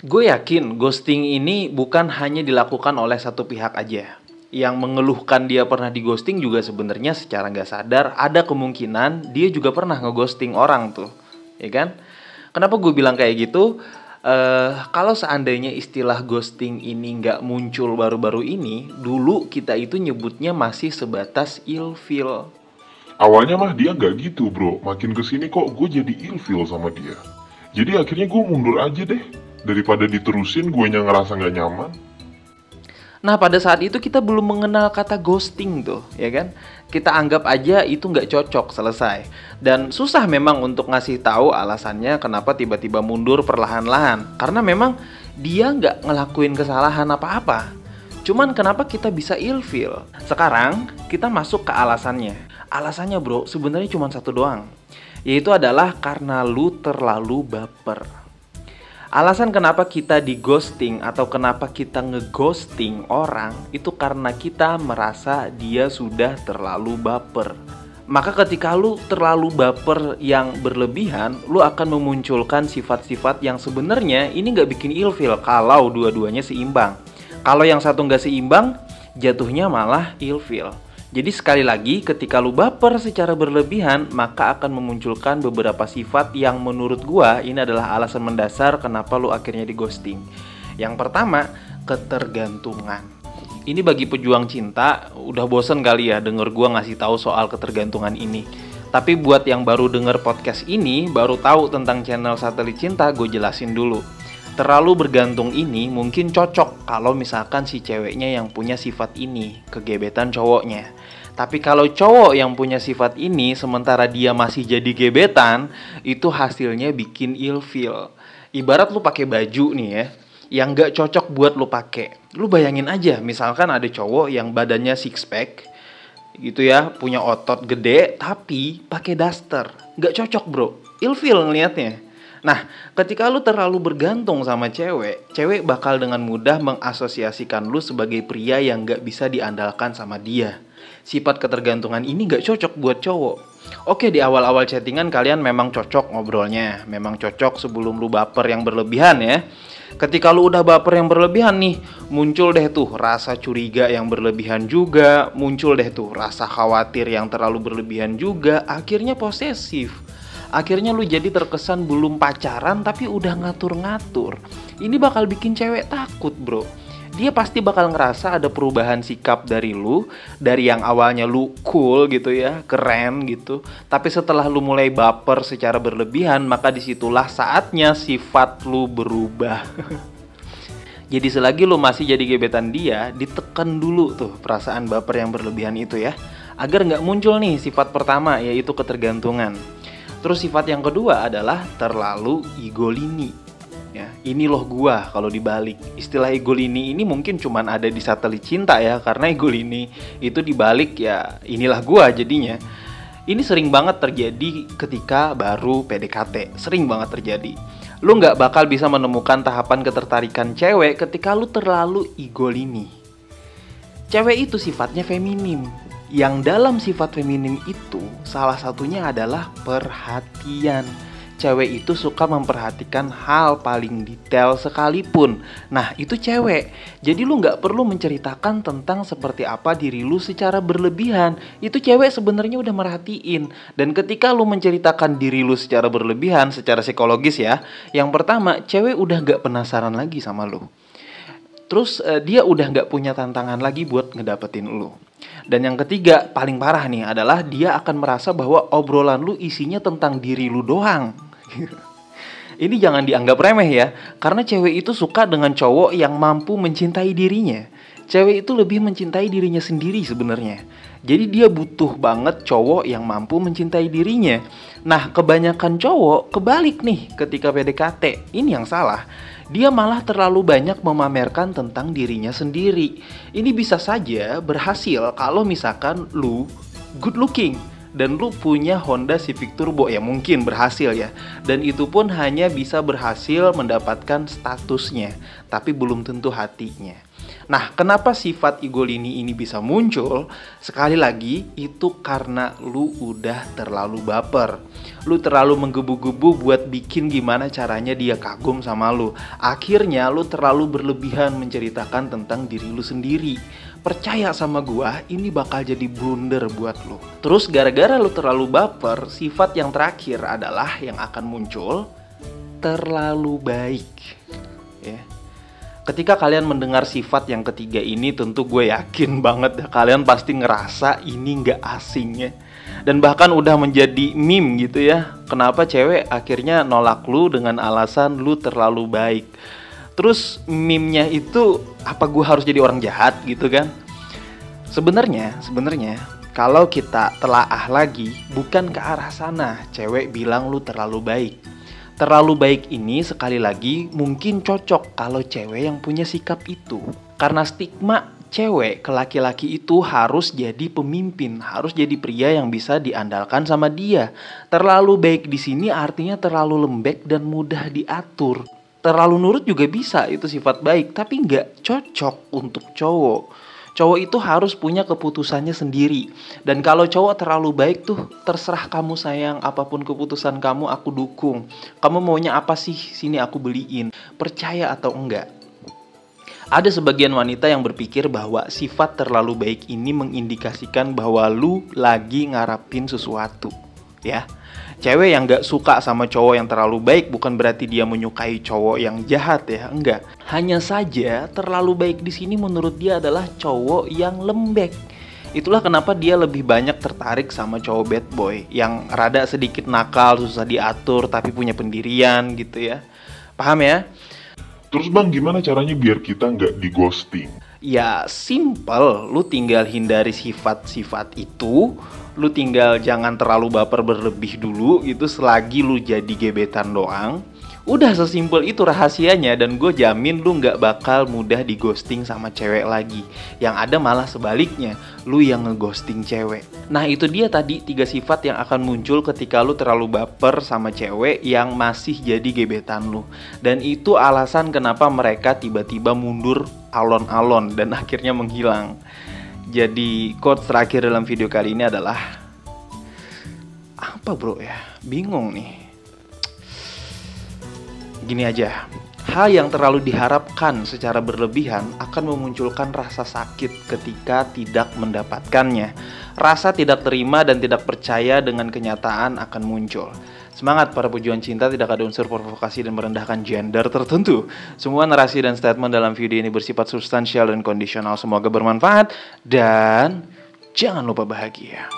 Gue yakin ghosting ini bukan hanya dilakukan oleh satu pihak aja. Yang mengeluhkan dia pernah di ghosting juga sebenarnya secara nggak sadar ada kemungkinan dia juga pernah ngeghosting orang tuh, ya kan? Kenapa gue bilang kayak gitu? Kalau seandainya istilah ghosting ini nggak muncul baru-baru ini, dulu kita itu nyebutnya masih sebatas ilfeel. Awalnya mah dia nggak gitu bro, makin kesini kok gue jadi ilfeel sama dia. Jadi akhirnya gue mundur aja deh, daripada diterusin gue yang ngerasa nggak nyaman. Nah, pada saat itu kita belum mengenal kata ghosting tuh, ya kan? Kita anggap aja itu nggak cocok, selesai. Dan susah memang untuk ngasih tahu alasannya kenapa tiba-tiba mundur perlahan-lahan. Karena memang dia nggak ngelakuin kesalahan apa-apa. Cuman kenapa kita bisa ilfeel? Sekarang kita masuk ke alasannya. Alasannya bro, sebenarnya cuma satu doang. Yaitu adalah karena lu terlalu baper. Alasan kenapa kita di ghosting atau kenapa kita ngeghosting orang itu karena kita merasa dia sudah terlalu baper. Maka ketika lu terlalu baper yang berlebihan, lu akan memunculkan sifat-sifat yang sebenarnya ini nggak bikin ilfeel kalau dua-duanya seimbang. Kalau yang satu nggak seimbang, jatuhnya malah ilfeel. Jadi sekali lagi, ketika lu baper secara berlebihan, maka akan memunculkan beberapa sifat yang menurut gua ini adalah alasan mendasar kenapa lu akhirnya di ghosting. Yang pertama, ketergantungan. Ini bagi pejuang cinta, udah bosen kali ya denger gua ngasih tahu soal ketergantungan ini. Tapi buat yang baru denger podcast ini, baru tahu tentang channel Satelit Cinta, gue jelasin dulu. Terlalu bergantung ini mungkin cocok kalau misalkan si ceweknya yang punya sifat ini, kegebetan cowoknya. Tapi kalau cowok yang punya sifat ini sementara dia masih jadi gebetan, itu hasilnya bikin ilfeel. Ibarat lu pakai baju nih ya, yang gak cocok buat lu pakai. Lu bayangin aja, misalkan ada cowok yang badannya six pack, gitu ya, punya otot gede, tapi pakai daster. Gak cocok bro, ilfeel ngelihatnya. Nah, ketika lu terlalu bergantung sama cewek, cewek bakal dengan mudah mengasosiasikan lu sebagai pria yang gak bisa diandalkan sama dia. Sifat ketergantungan ini gak cocok buat cowok. Oke, di awal-awal chattingan kalian memang cocok ngobrolnya, memang cocok sebelum lu baper yang berlebihan ya. Ketika lu udah baper yang berlebihan nih, muncul deh tuh rasa curiga yang berlebihan juga, muncul deh tuh rasa khawatir yang terlalu berlebihan juga, akhirnya posesif. Akhirnya lu jadi terkesan belum pacaran tapi udah ngatur-ngatur. Ini bakal bikin cewek takut bro. Dia pasti bakal ngerasa ada perubahan sikap dari lu. Dari yang awalnya lu cool gitu ya, keren gitu. Tapi setelah lu mulai baper secara berlebihan, maka disitulah saatnya sifat lu berubah. Jadi selagi lu masih jadi gebetan dia, ditekan dulu tuh perasaan baper yang berlebihan itu ya. Agar nggak muncul nih sifat pertama, yaitu ketergantungan. Terus sifat yang kedua adalah terlalu egolini. Ya, ini loh gua kalau dibalik. Istilah egolini ini mungkin cuman ada di Satelit Cinta ya, karena egolini itu dibalik ya inilah gua jadinya. Ini sering banget terjadi ketika baru PDKT. Sering banget terjadi. Lu nggak bakal bisa menemukan tahapan ketertarikan cewek ketika lu terlalu egolini. Cewek itu sifatnya feminim. Yang dalam sifat feminim itu salah satunya adalah perhatian. Cewek itu suka memperhatikan hal paling detail sekalipun. Nah itu cewek. Jadi lu gak perlu menceritakan tentang seperti apa diri lu secara berlebihan. Itu cewek sebenarnya udah merhatiin. Dan ketika lu menceritakan diri lu secara berlebihan, secara psikologis ya, yang pertama cewek udah gak penasaran lagi sama lu. Terus dia udah gak punya tantangan lagi buat ngedapetin lu. Dan yang ketiga, paling parah nih adalah dia akan merasa bahwa obrolan lu isinya tentang diri lu doang. Ini jangan dianggap remeh ya, karena cewek itu suka dengan cowok yang mampu mencintai dirinya. Cewek itu lebih mencintai dirinya sendiri sebenarnya. Jadi dia butuh banget cowok yang mampu mencintai dirinya. Nah, kebanyakan cowok kebalik nih ketika PDKT. Ini yang salah. Dia malah terlalu banyak memamerkan tentang dirinya sendiri. Ini bisa saja berhasil kalau misalkan lu good looking dan lu punya Honda Civic Turbo, ya mungkin berhasil ya. Dan itu pun hanya bisa berhasil mendapatkan statusnya, tapi belum tentu hatinya. Nah, kenapa sifat igolini ini bisa muncul? Sekali lagi, itu karena lu udah terlalu baper. Lu terlalu menggebu-gebu buat bikin gimana caranya dia kagum sama lu. Akhirnya lu terlalu berlebihan menceritakan tentang diri lu sendiri. Percaya sama gua, ini bakal jadi blunder buat lu. Terus gara-gara lu terlalu baper, sifat yang terakhir adalah yang akan muncul terlalu baik. Ya. Ketika kalian mendengar sifat yang ketiga ini, tentu gue yakin banget kalian pasti ngerasa ini nggak asing ya. Dan bahkan udah menjadi meme gitu ya. Kenapa cewek akhirnya nolak lu dengan alasan lu terlalu baik. Terus meme-nya itu, apa gue harus jadi orang jahat gitu kan? Sebenarnya kalau kita telaah lagi, bukan ke arah sana cewek bilang lu terlalu baik. Terlalu baik ini sekali lagi mungkin cocok kalau cewek yang punya sikap itu. Karena stigma cewek ke laki-laki itu harus jadi pemimpin, harus jadi pria yang bisa diandalkan sama dia. Terlalu baik di sini artinya terlalu lembek dan mudah diatur. Terlalu nurut juga bisa, itu sifat baik, tapi nggak cocok untuk cowok. Cowok itu harus punya keputusannya sendiri. Dan kalau cowok terlalu baik tuh, terserah kamu sayang, apapun keputusan kamu aku dukung. Kamu maunya apa sih? Sini aku beliin. Percaya atau enggak? Ada sebagian wanita yang berpikir bahwa sifat terlalu baik ini mengindikasikan bahwa lu lagi ngarapin sesuatu. Ya, cewek yang gak suka sama cowok yang terlalu baik bukan berarti dia menyukai cowok yang jahat ya, enggak. Hanya saja terlalu baik di sini menurut dia adalah cowok yang lembek. Itulah kenapa dia lebih banyak tertarik sama cowok bad boy yang rada sedikit nakal, susah diatur tapi punya pendirian gitu ya. Paham ya? Terus bang, gimana caranya biar kita nggak di ghosting? Ya simple, lu tinggal hindari sifat-sifat itu. Lu tinggal jangan terlalu baper berlebih dulu gitu selagi lu jadi gebetan doang. Udah sesimpel itu rahasianya, dan gue jamin lu gak bakal mudah di ghosting sama cewek lagi. Yang ada malah sebaliknya, lu yang ngeghosting cewek. Nah itu dia tadi 3 sifat yang akan muncul ketika lu terlalu baper sama cewek yang masih jadi gebetan lu. Dan itu alasan kenapa mereka tiba-tiba mundur alon-alon dan akhirnya menghilang. Jadi quotes terakhir dalam video kali ini adalah, apa bro ya? Bingung nih. Gini aja, hal yang terlalu diharapkan secara berlebihan akan memunculkan rasa sakit ketika tidak mendapatkannya. Rasa tidak terima dan tidak percaya dengan kenyataan akan muncul. Semangat para pejuang cinta, tidak ada unsur provokasi dan merendahkan gender tertentu. Semua narasi dan statement dalam video ini bersifat substansial dan kondisional. Semoga bermanfaat dan jangan lupa bahagia.